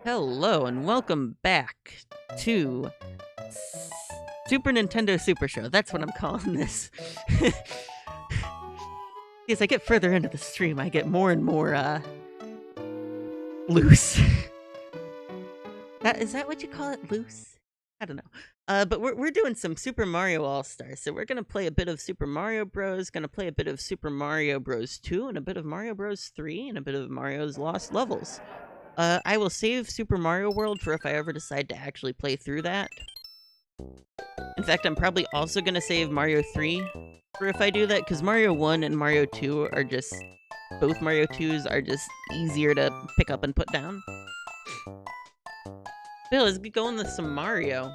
Hello and welcome back to Super Nintendo Super Show. That's what I'm calling this. As I get further into the stream, I get more and more loose. Is that what you call it? Loose? I don't know. But we're doing some Super Mario All-Stars. So we're gonna play a bit of Super Mario Bros. Gonna play a bit of Super Mario Bros. 2 and a bit of Mario Bros. 3 and a bit of Mario's Lost Levels. I will save Super Mario World for if I ever decide to actually play through that. In fact, I'm probably also going to save Mario 3 for if I do that, because Mario 1 and Mario 2 are just... Both Mario 2s are just easier to pick up and put down. Bill, let's get going with some Mario.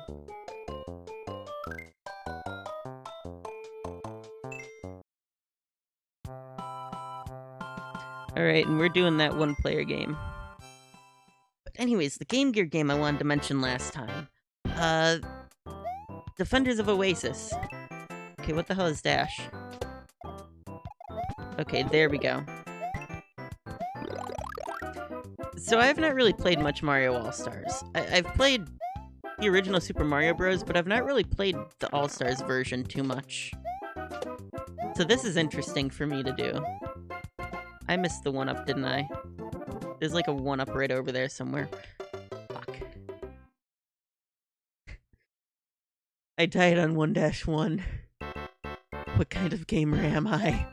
Alright, and we're doing that one-player game. Anyways, the Game Gear game I wanted to mention last time. Defenders of Oasis. Okay, what the hell is dash? Okay, there we go. So I have not really played much Mario All-Stars. I've played the original Super Mario Bros., but I've not really played the All-Stars version too much. So this is interesting for me to do. I missed the 1-up, didn't I? There's like a 1-up right over there somewhere. Fuck. I died on 1-1. What kind of gamer am I?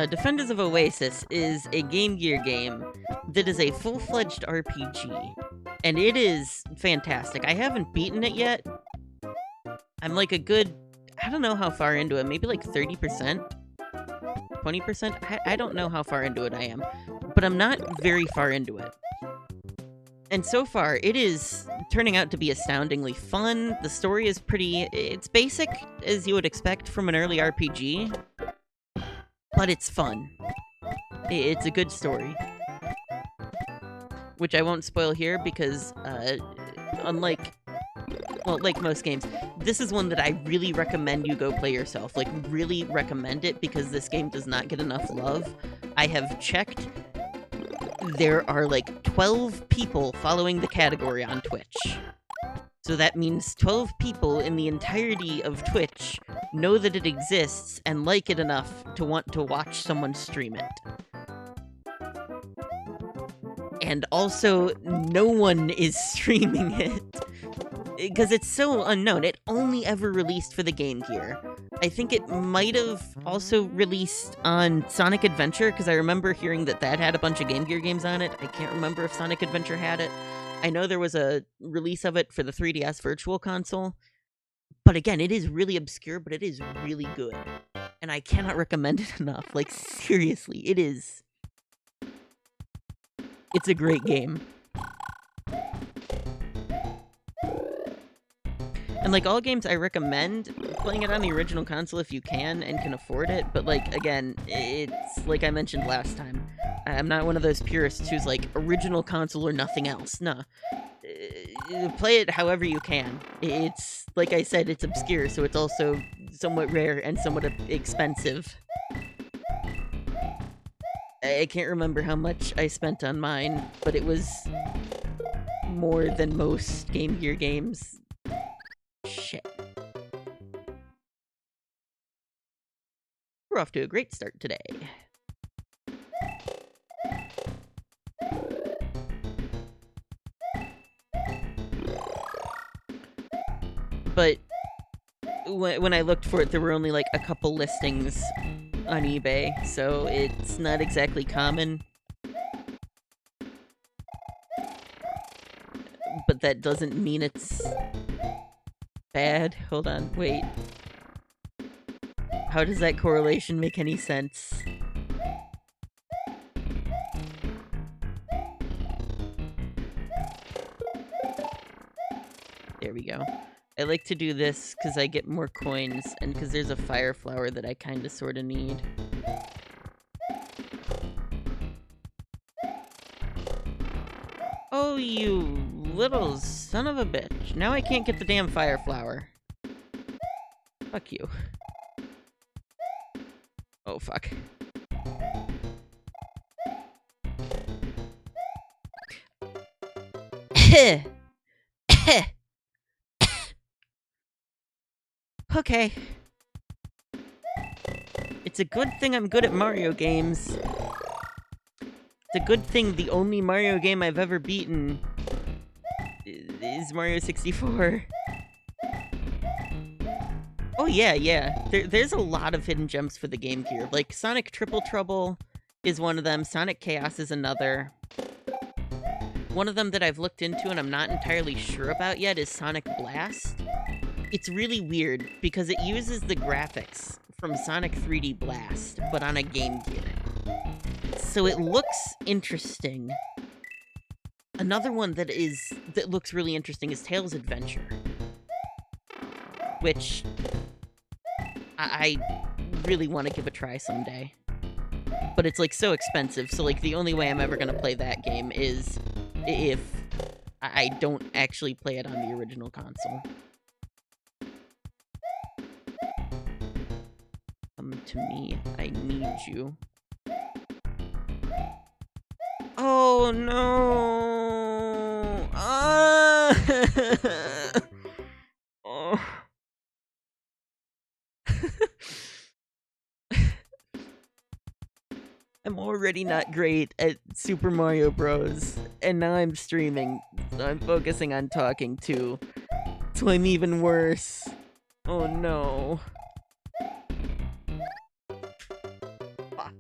Defenders of Oasis is a Game Gear game that is a full-fledged RPG. And it is fantastic. I haven't beaten it yet. I'm like a good... I don't know how far into it, maybe like 30%? 20%? I don't know how far into it I am, but I'm not very far into it. And so far, it is turning out to be astoundingly fun. The story is it's basic, as you would expect from an early RPG, but it's fun. It's a good story. Which I won't spoil here because, unlike... Well, like most games, this is one that I really recommend you go play yourself. Like, really recommend it because this game does not get enough love. I have checked. There are like 12 people following the category on Twitch. So that means 12 people in the entirety of Twitch know that it exists and like it enough to want to watch someone stream it. And also, no one is streaming it. Because it's so unknown. It only ever released for the Game Gear. I think it might have also released on Sonic Adventure, because I remember hearing that had a bunch of Game Gear games on it. I can't remember if Sonic Adventure had it. I know there was a release of it for the 3DS Virtual Console. But again, it is really obscure, but it is really good. And I cannot recommend it enough. Like, seriously, it is. It's a great game. And like all games, I recommend playing it on the original console if you can and can afford it. But like, again, it's like I mentioned last time. I'm not one of those purists who's like, original console or nothing else. No. Play it however you can. It's, like I said, it's obscure, so it's also somewhat rare and somewhat expensive. I can't remember how much I spent on mine, but it was more than most Game Gear games. Shit. We're off to a great start today. But when I looked for it, there were only like a couple listings on eBay, so it's not exactly common. But that doesn't mean it's bad. Hold on, wait. How does that correlation make any sense? There we go. I like to do this because I get more coins and because there's a fire flower that I kinda sorta need. Oh, you little son of a bitch. Now I can't get the damn fire flower. Fuck you. Oh, fuck. Okay. It's a good thing I'm good at Mario games. It's a good thing the only Mario game I've ever beaten is Mario 64. Oh yeah. There's a lot of hidden gems for the Game Gear. Like, Sonic Triple Trouble is one of them. Sonic Chaos is another. One of them that I've looked into and I'm not entirely sure about yet is Sonic Blast. It's really weird because it uses the graphics from Sonic 3D Blast, but on a Game Gear. So it looks interesting. Another one that looks really interesting is Tails Adventure, which I really want to give a try someday. But it's like so expensive, so like the only way I'm ever gonna play that game is if I don't actually play it on the original console. Come to me, I need you. Oh no! Oh. I'm already not great at Super Mario Bros. And now I'm streaming, so I'm focusing on talking too. So I'm even worse. Oh no. Fuck.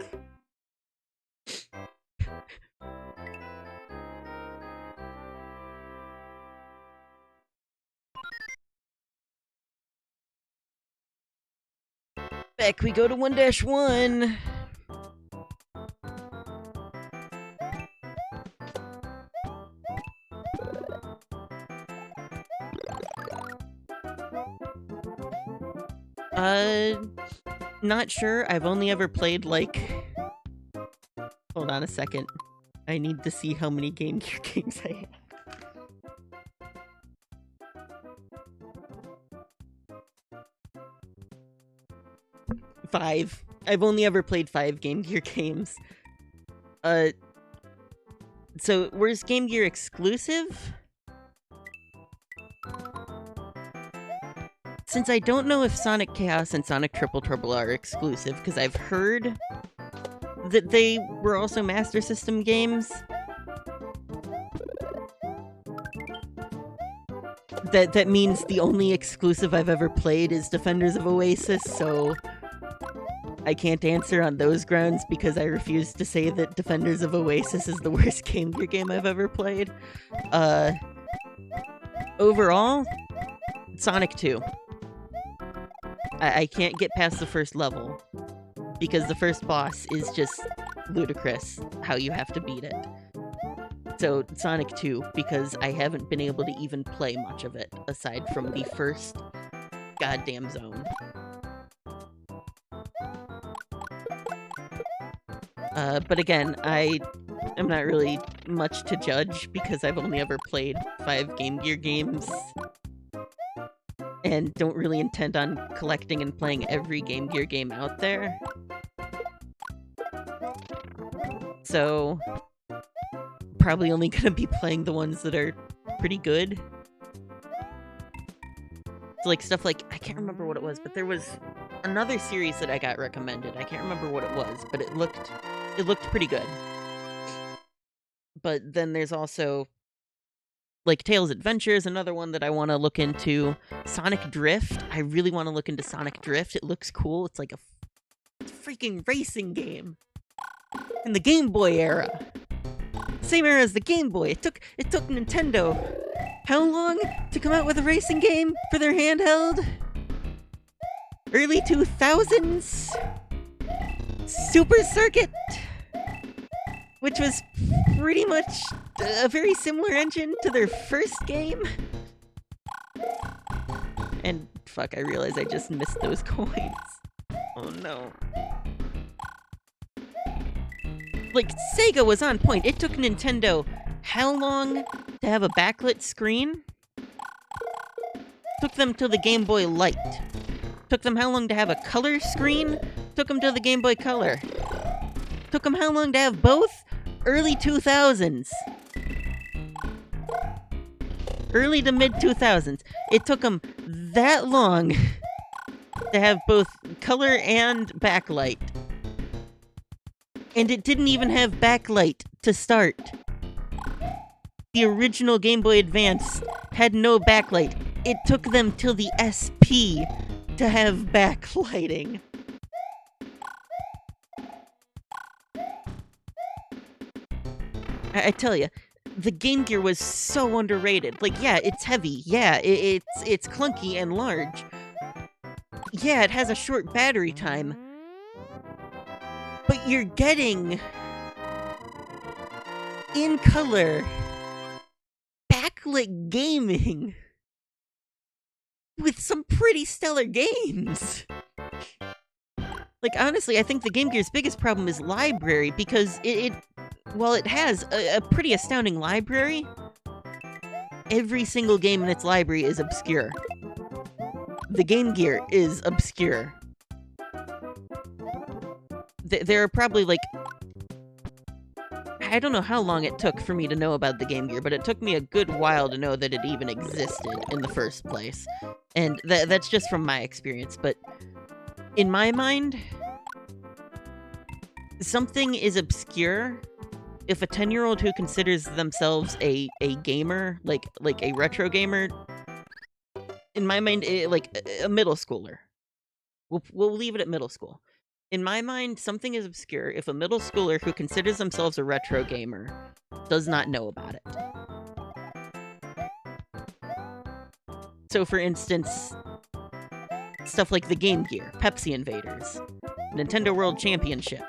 Back we go to 1-1. Not sure. I've only ever played, like... Hold on a second. I need to see how many Game Gear games I have. 5. I've only ever played 5 Game Gear games. So, where's Game Gear exclusive? Since I don't know if Sonic Chaos and Sonic Triple Trouble are exclusive, because I've heard that they were also Master System games, that means the only exclusive I've ever played is Defenders of Oasis, so I can't answer on those grounds because I refuse to say that Defenders of Oasis is the worst Game Gear game I've ever played. Overall, Sonic 2. I can't get past the first level because the first boss is just ludicrous how you have to beat it. So Sonic 2, because I haven't been able to even play much of it aside from the first goddamn zone. But again, I am not really much to judge because I've only ever played 5 Game Gear games and don't really intend on collecting and playing every Game Gear game out there. So, probably only gonna be playing the ones that are pretty good. So like stuff like, I can't remember what it was, but there was another series that I got recommended. I can't remember what it was, but it looked pretty good. But then there's also like Tails Adventure is another one that I want to look into. Sonic Drift. I really want to look into Sonic Drift. It looks cool. It's like a freaking racing game. In the Game Boy era. Same era as the Game Boy. It took Nintendo how long to come out with a racing game for their handheld? Early 2000s? Super Circuit, which was pretty much a very similar engine to their first game. And fuck, I realize I just missed those coins. Oh no. Like, Sega was on point. It took Nintendo how long to have a backlit screen? Took them till the Game Boy Light. Took them how long to have a color screen? took them to the Game Boy Color. Took them how long to have both? Early 2000s. Early to mid 2000s. It took them that long to have both color and backlight. And it didn't even have backlight to start. The original Game Boy Advance had no backlight. It took them till the SP to have backlighting. I tell you, the Game Gear was so underrated. Like, yeah, it's heavy. Yeah, it's clunky and large. Yeah, it has a short battery time. But you're getting, in color, backlit gaming with some pretty stellar games. Like, honestly, I think the Game Gear's biggest problem is library, because while it has a pretty astounding library, every single game in its library is obscure. The Game Gear is obscure. There are probably, like... I don't know how long it took for me to know about the Game Gear, but it took me a good while to know that it even existed in the first place. And that's just from my experience, but in my mind, something is obscure if a 10-year-old who considers themselves a gamer, like a retro gamer, in my mind, like a middle schooler. We'll leave it at middle school. In my mind, something is obscure if a middle schooler who considers themselves a retro gamer does not know about it. So, for instance, stuff like the Game Gear, Pepsi Invaders, Nintendo World Championship.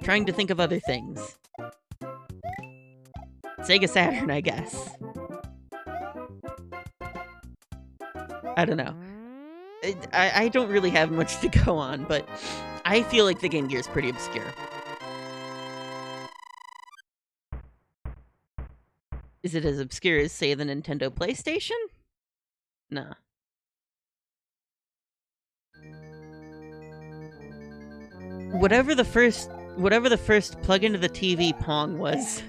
Trying to think of other things. Sega Saturn, I guess. I don't know. I don't really have much to go on, but I feel like the Game Gear is pretty obscure. Is it as obscure as, say, the Nintendo PlayStation? Nah. Whatever the first plug into the TV Pong was,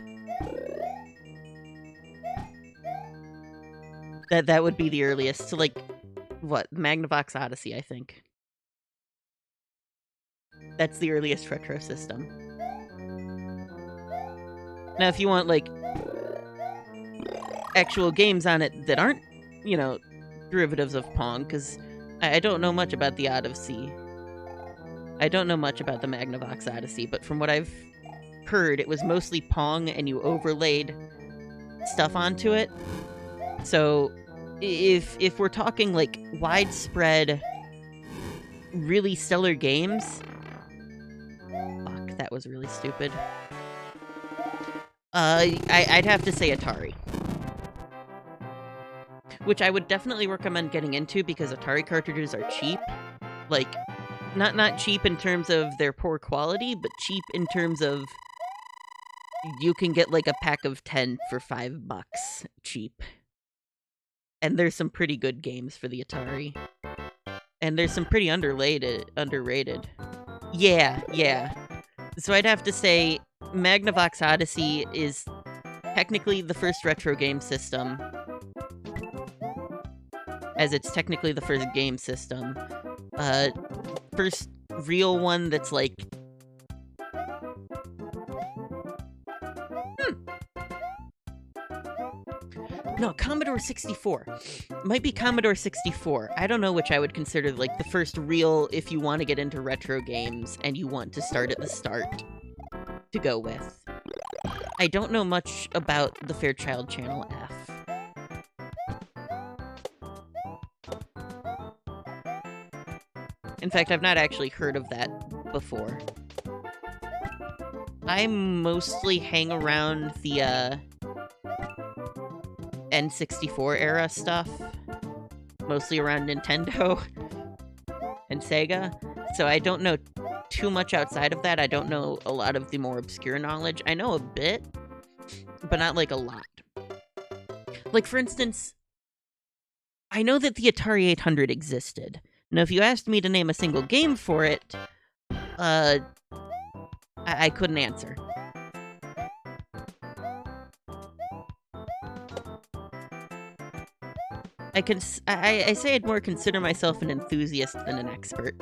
that would be the earliest. So, like, what? Magnavox Odyssey, I think. That's the earliest retro system. Now, if you want, like, actual games on it that aren't, you know, derivatives of Pong, because I don't know much about the Odyssey. I don't know much about the Magnavox Odyssey, but from what I've heard, it was mostly Pong, and you overlaid stuff onto it. So, if we're talking, like, widespread, really stellar games... Fuck, that was really stupid. I'd have to say Atari. Which I would definitely recommend getting into, because Atari cartridges are cheap. Like, not cheap in terms of their poor quality, but cheap in terms of... You can get, like, a pack of 10 for $5. Cheap. And there's some pretty good games for the Atari. And there's some pretty underrated. Yeah. So I'd have to say Magnavox Odyssey is technically the first retro game system. As it's technically the first game system. First real one that's like... No, Commodore 64. Might be Commodore 64. I don't know which I would consider, like, the first real, if you want to get into retro games and you want to start at the start, to go with. I don't know much about the Fairchild Channel F. In fact, I've not actually heard of that before. I mostly hang around the, N64 era stuff. Mostly around Nintendo and Sega. So I don't know too much outside of that. I don't know a lot of the more obscure knowledge. I know a bit, but not, like, a lot. Like, for instance, I know that the Atari 800 existed. Now, if you asked me to name a single game for it, I couldn't answer. I say I'd more consider myself an enthusiast than an expert.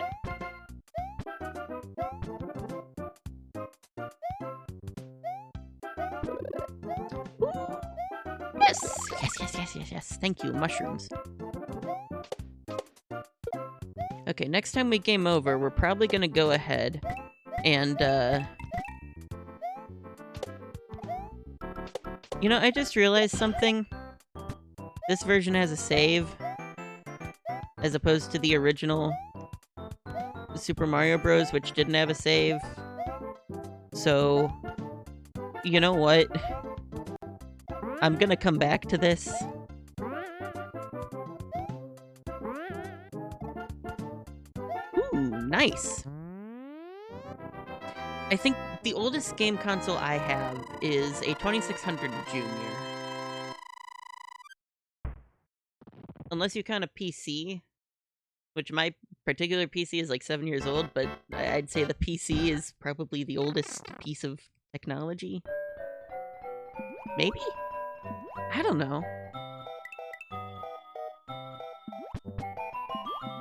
Yes. Thank you, mushrooms. Okay, next time we game over, we're probably gonna go ahead and, you know, I just realized something. This version has a save, as opposed to the original Super Mario Bros., which didn't have a save. So, you know what? I'm gonna come back to this. Ooh, nice. I think the oldest game console I have is a 2600 Junior. Unless you count a PC, which my particular PC is like 7 years old, but I'd say the PC is probably the oldest piece of technology. Maybe? I don't know.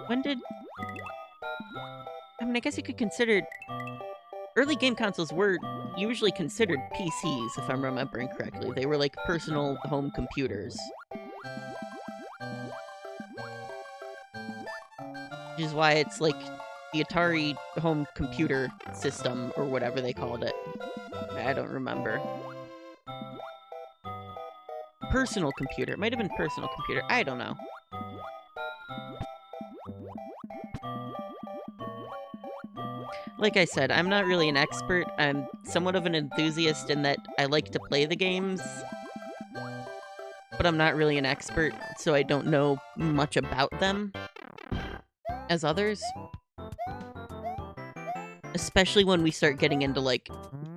When did... I mean, I guess you could consider... Early game consoles were usually considered PCs, if I'm remembering correctly. They were like personal home computers. Which is why it's like the Atari home computer system, or whatever they called it. I don't remember. Personal computer. It might have been personal computer. I don't know. Like I said, I'm not really an expert. I'm somewhat of an enthusiast in that I like to play the games. But I'm not really an expert, so I don't know much about them as others. Especially when we start getting into, like,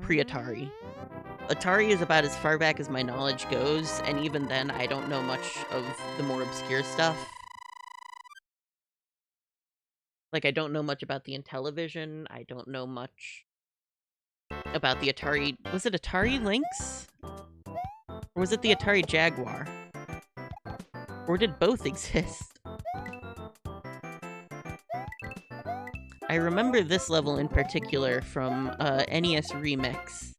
pre-Atari. Atari is about as far back as my knowledge goes, and even then, I don't know much of the more obscure stuff. Like, I don't know much about the Intellivision, I don't know much about the Atari... Was it Atari Lynx? Or was it the Atari Jaguar? Or did both exist? I remember this level in particular from NES Remix.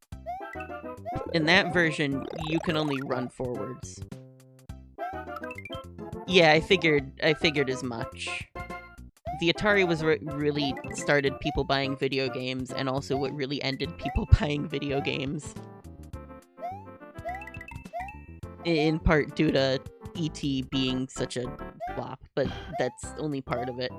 In that version, you can only run forwards. Yeah, I figured as much. The Atari was what really started people buying video games, and also what really ended people buying video games. In part due to E.T. being such a flop, but that's only part of it.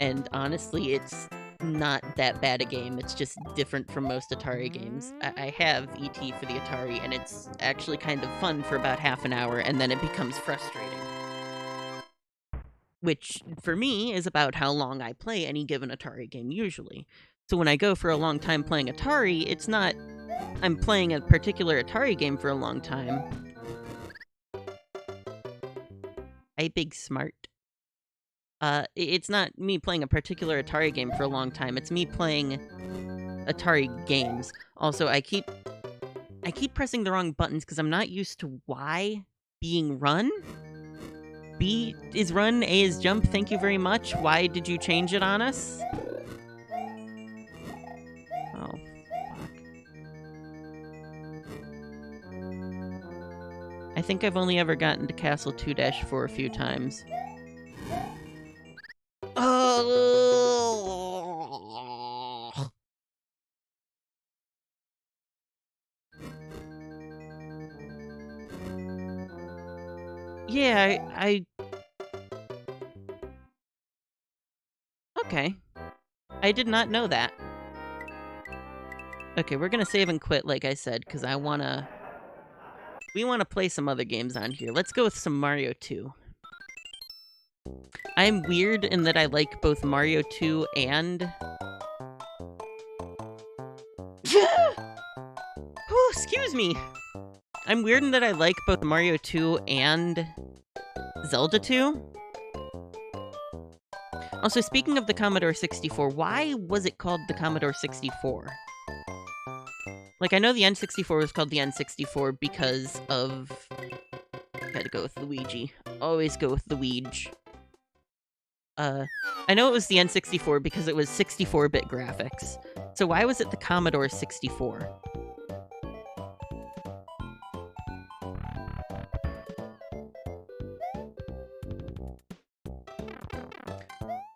And honestly, it's not that bad a game, it's just different from most Atari games. I have E.T. for the Atari, and it's actually kind of fun for about half an hour, and then it becomes frustrating. Which, for me, is about how long I play any given Atari game, usually. So when I go for a long time playing Atari, it's not I'm playing a particular Atari game for a long time. Hey, big smart. It's not me playing a particular Atari game for a long time, it's me playing Atari games. Also, I keep pressing the wrong buttons because I'm not used to Y being run. B is run, A is jump, thank you very much. Why did you change it on us? Oh, fuck. I think I've only ever gotten to Castle 2-4 a few times. Oh! Yeah, I... Okay. I did not know that. Okay, we're gonna save and quit, like I said, because I wanna... We wanna play some other games on here. Let's go with some Mario 2. I'm weird in that I like both Mario 2 and... Oh, excuse me! I'm weird in that I like both Mario 2 and Zelda 2. Also, speaking of the Commodore 64, why was it called the Commodore 64? Like, I know the N64 was called the N64 because of... Gotta go with Luigi. Always go with the Luigi. I know it was the N64 because it was 64-bit graphics. So why was it the Commodore 64?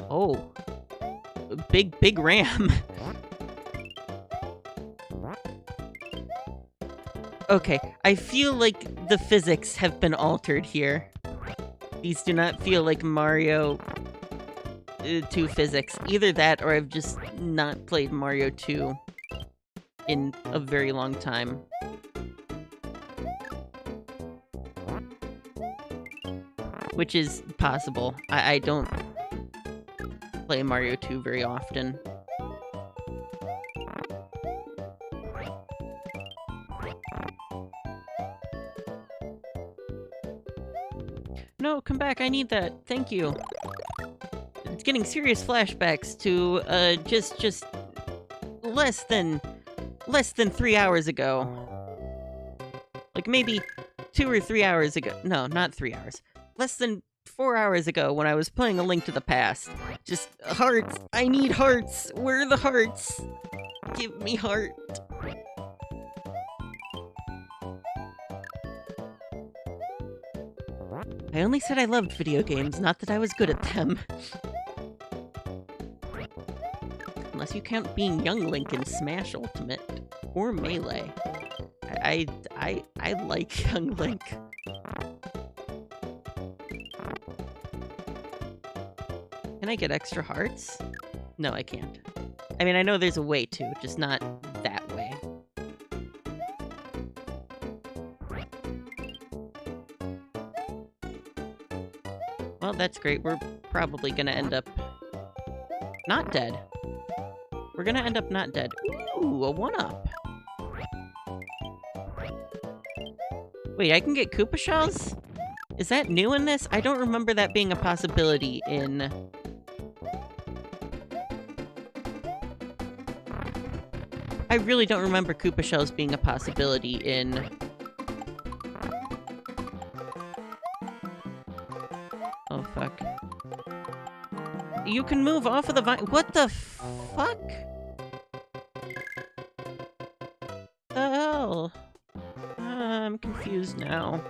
Oh. Big RAM. Okay, I feel like the physics have been altered here. These do not feel like Mario 2 physics. Either that, or I've just not played Mario 2 in a very long time. Which is possible. I don't play Mario 2 very often. No, come back, I need that. Thank you. It's getting serious flashbacks to, just less than 3 hours ago. Like, maybe 2 or 3 hours ago. No, not 3 hours. Less than 4 hours ago when I was playing A Link to the Past. Just, hearts! I need hearts! Where are the hearts? Give me heart. I only said I loved video games, not that I was good at them. Unless you count being young Link in Smash Ultimate. Or Melee. I like young Link. Can I get extra hearts? No, I can't. I mean, I know there's a way to, just not that way. Well, that's great. We're probably gonna end up not dead. We're gonna end up not dead. Ooh, a 1-up. Wait, I can get Koopa Shells? Is that new in this? I don't remember that being a possibility in... I really don't remember Koopa Shells being a possibility in... Oh, fuck. You can move off of the vine. What the fuck? The hell? I'm confused now.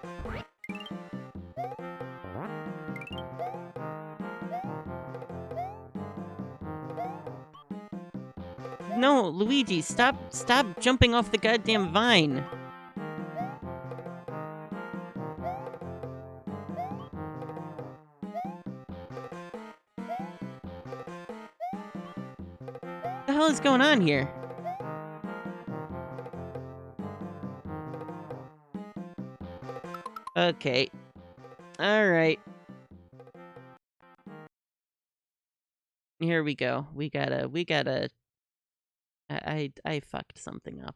No, Luigi, stop jumping off the goddamn vine. What the hell is going on here? Okay. Alright. Here we go. We gotta... I fucked something up.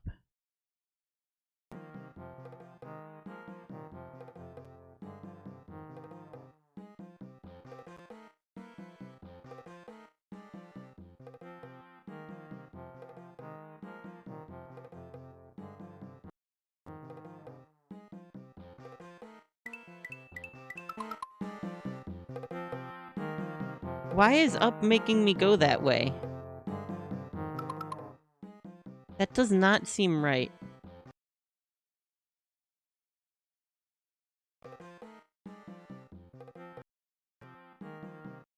Why is up making me go that way? That does not seem right.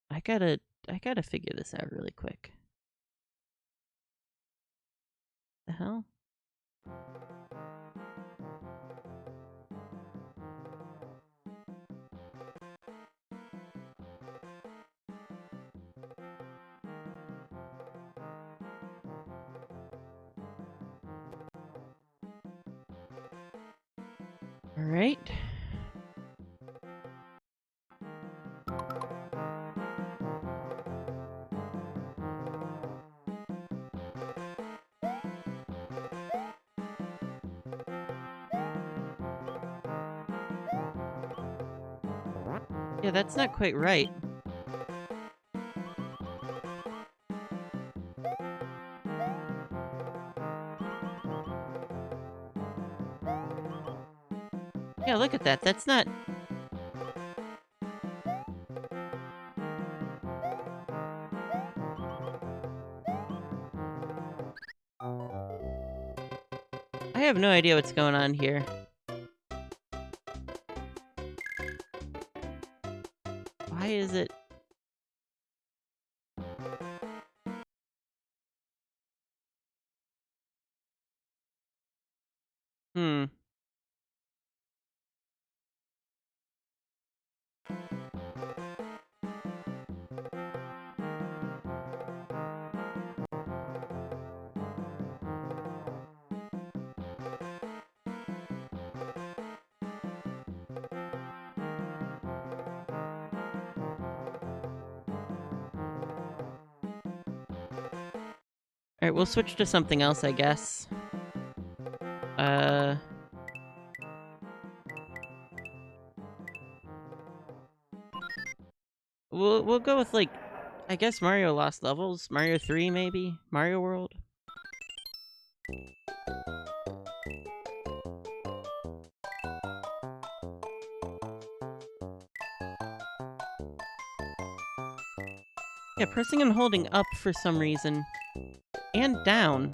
I gotta figure this out really quick. The hell? All right. Yeah, that's not quite right. Yeah, look at that. That's not... I have no idea what's going on here. Why is it... Hmm. Alright, we'll switch to something else, I guess. We'll go with, like, I guess Mario Lost Levels? Mario 3, maybe? Mario World? Yeah, pressing and holding up for some reason. And down.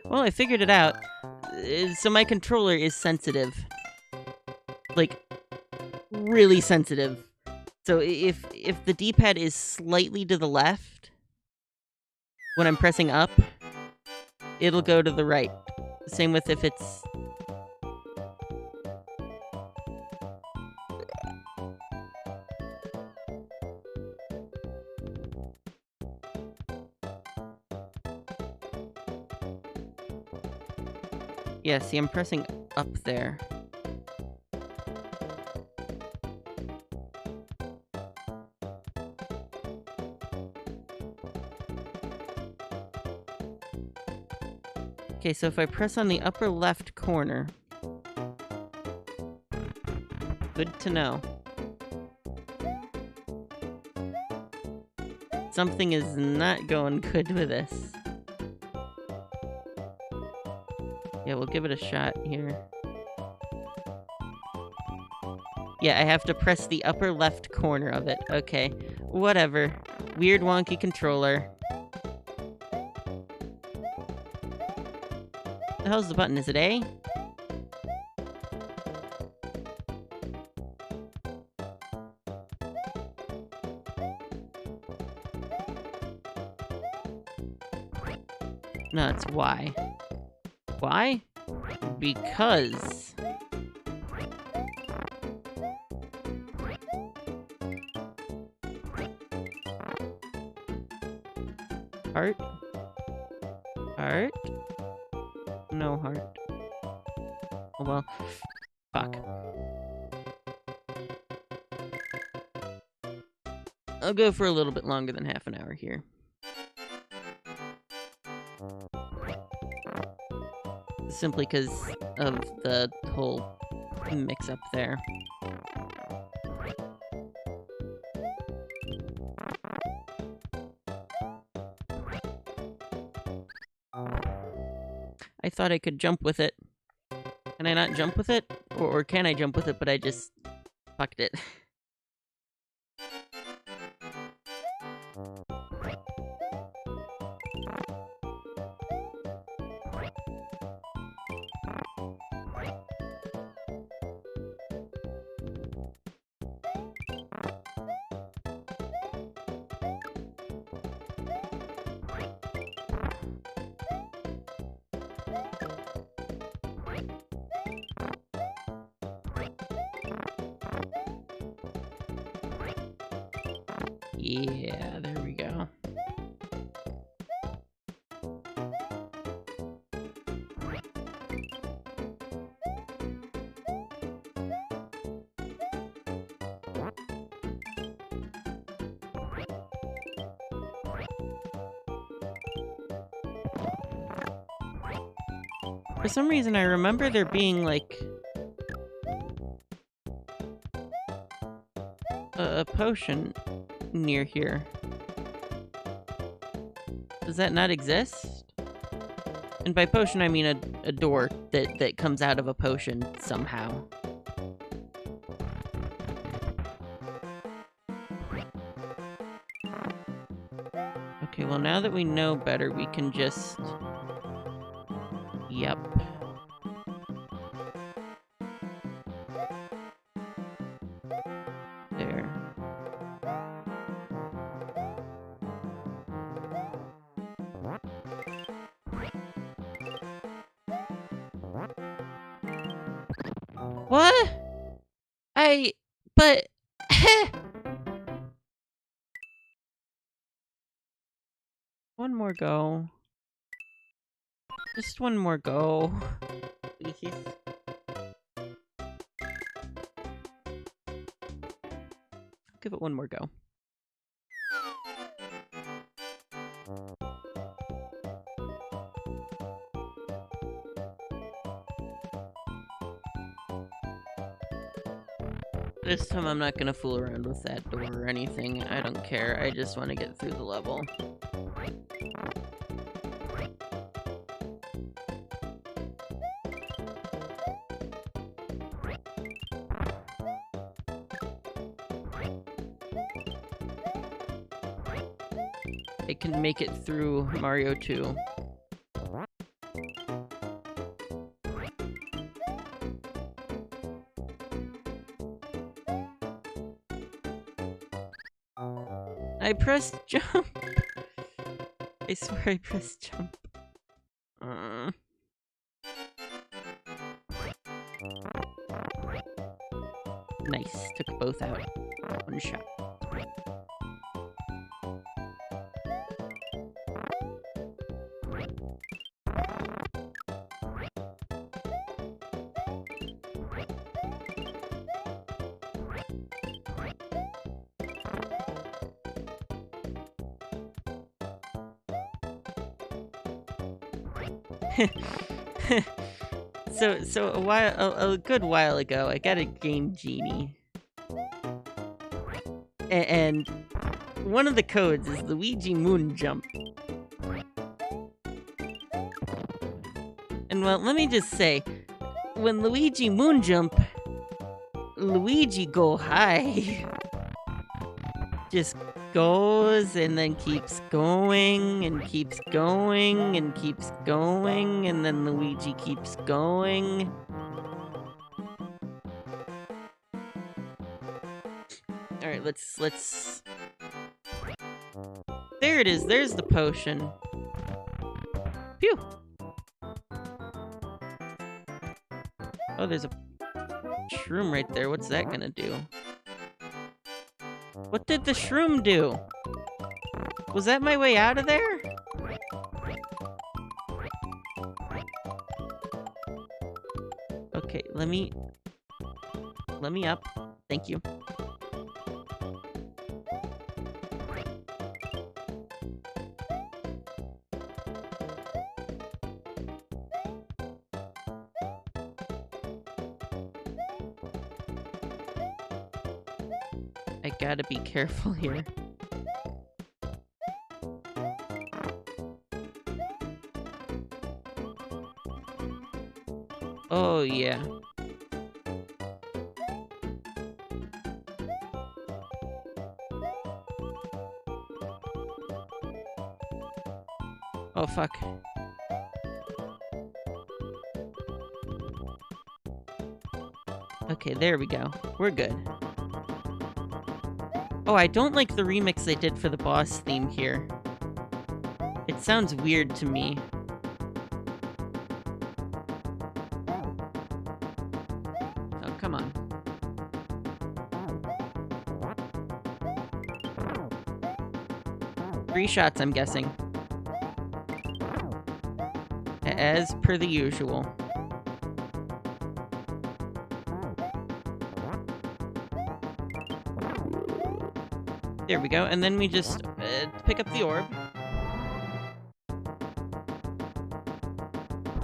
Well, I figured it out. So my controller is sensitive. Like, really sensitive. So if the D-pad is slightly to the left, when I'm pressing up, it'll go to the right. Same with if it's... Yeah, see, I'm pressing up there. Okay, so if I press on the upper left corner... Good to know. Something is not going good with this. Yeah, we'll give it a shot here. Yeah, I have to press the upper left corner of it. Okay, whatever. Weird wonky controller. The hell's the button? Is it A? No, it's Y. Why? Because... Heart? Heart? No heart. Oh well. Fuck. I'll go for a little bit longer than half an hour here. Simply because of the whole mix-up there. I thought I could jump with it. Can I not jump with it? Or can I jump with it, but I just fucked it? Yeah, there we go. For some reason, I remember there being, like, a potion near here. Does that not exist? And by potion, I mean a door that comes out of a potion somehow. Okay, well, now that we know better, we can just... Yep. There. What? But... One more go. Just one more go. Please. Give it one more go. This time I'm not gonna fool around with that door or anything. I don't care. I just want to get through the level. I can make it through Mario 2. I pressed jump! I swear I pressed jump. Nice, took both out. One shot. So a good while ago, I got a Game Genie, and one of the codes is Luigi Moon Jump. And well, let me just say, when Luigi Moon Jump, Luigi go high. Just goes and then keeps going and keeps going and keeps going, and then Luigi keeps going. Alright, let's... There it is, there's the potion. Phew! Oh, there's a shroom right there. What's that gonna do? What did the shroom do? Was that my way out of there? Okay, let me up. Thank you. I gotta be careful here. Oh, yeah. Oh, fuck. Okay, there we go. We're good. Oh, I don't like the remix they did for the boss theme here. It sounds weird to me. Oh, come on. Three shots, I'm guessing. As per the usual. There we go, and then we just pick up the orb.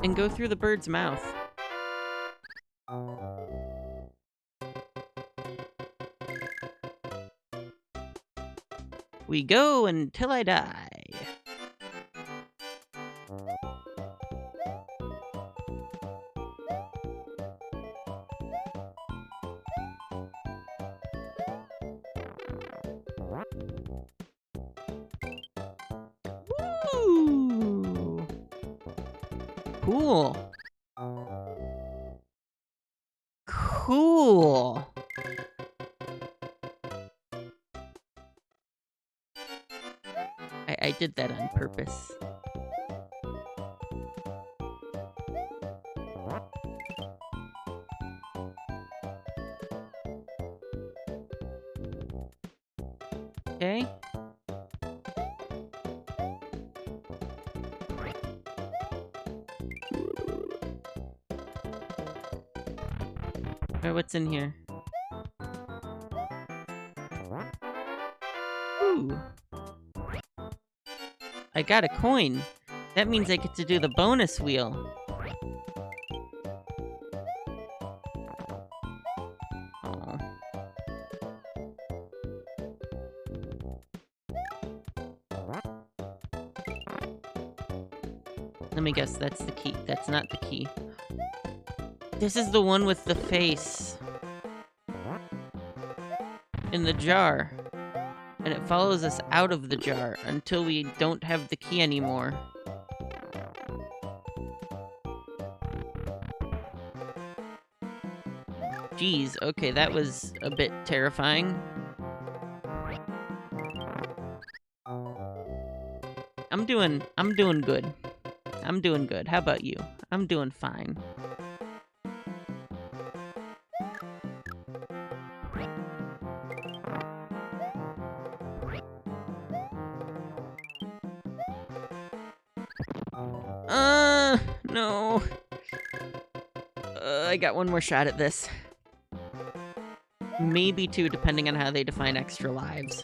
and go through the bird's mouth. We go until I die. Woo! Cool. Cool. I did that on purpose. Okay. Alright, what's in here? Ooh. I got a coin. That means I get to do the bonus wheel. Oh. Let me guess, that's the key. That's not the key. This is the one with the face. In the jar. And it follows us out of the jar until we don't have the key anymore. Jeez, okay, that was a bit terrifying. I'm doing good. I'm doing good. How about you? I'm doing fine. No. I got one more shot at this. Maybe two, depending on how they define extra lives.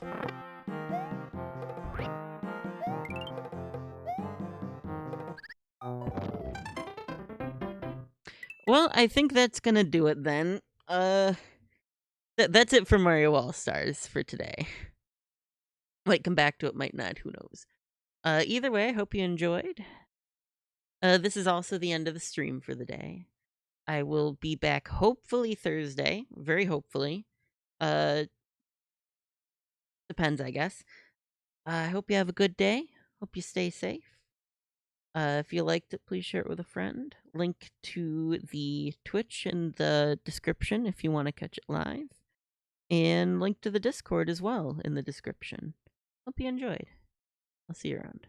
Well, I think that's gonna do it then. That's it for Mario All-Stars for today. Might come back to it, might not, who knows. Either way, I hope you enjoyed. This is also the end of the stream for the day. I will be back hopefully Thursday, very hopefully. Depends, I guess. I hope you have a good day. Hope you stay safe. If you liked it, please share it with a friend. Link to the Twitch in the description if you want to catch it live. And link to the Discord as well in the description. Hope you enjoyed. I'll see you around.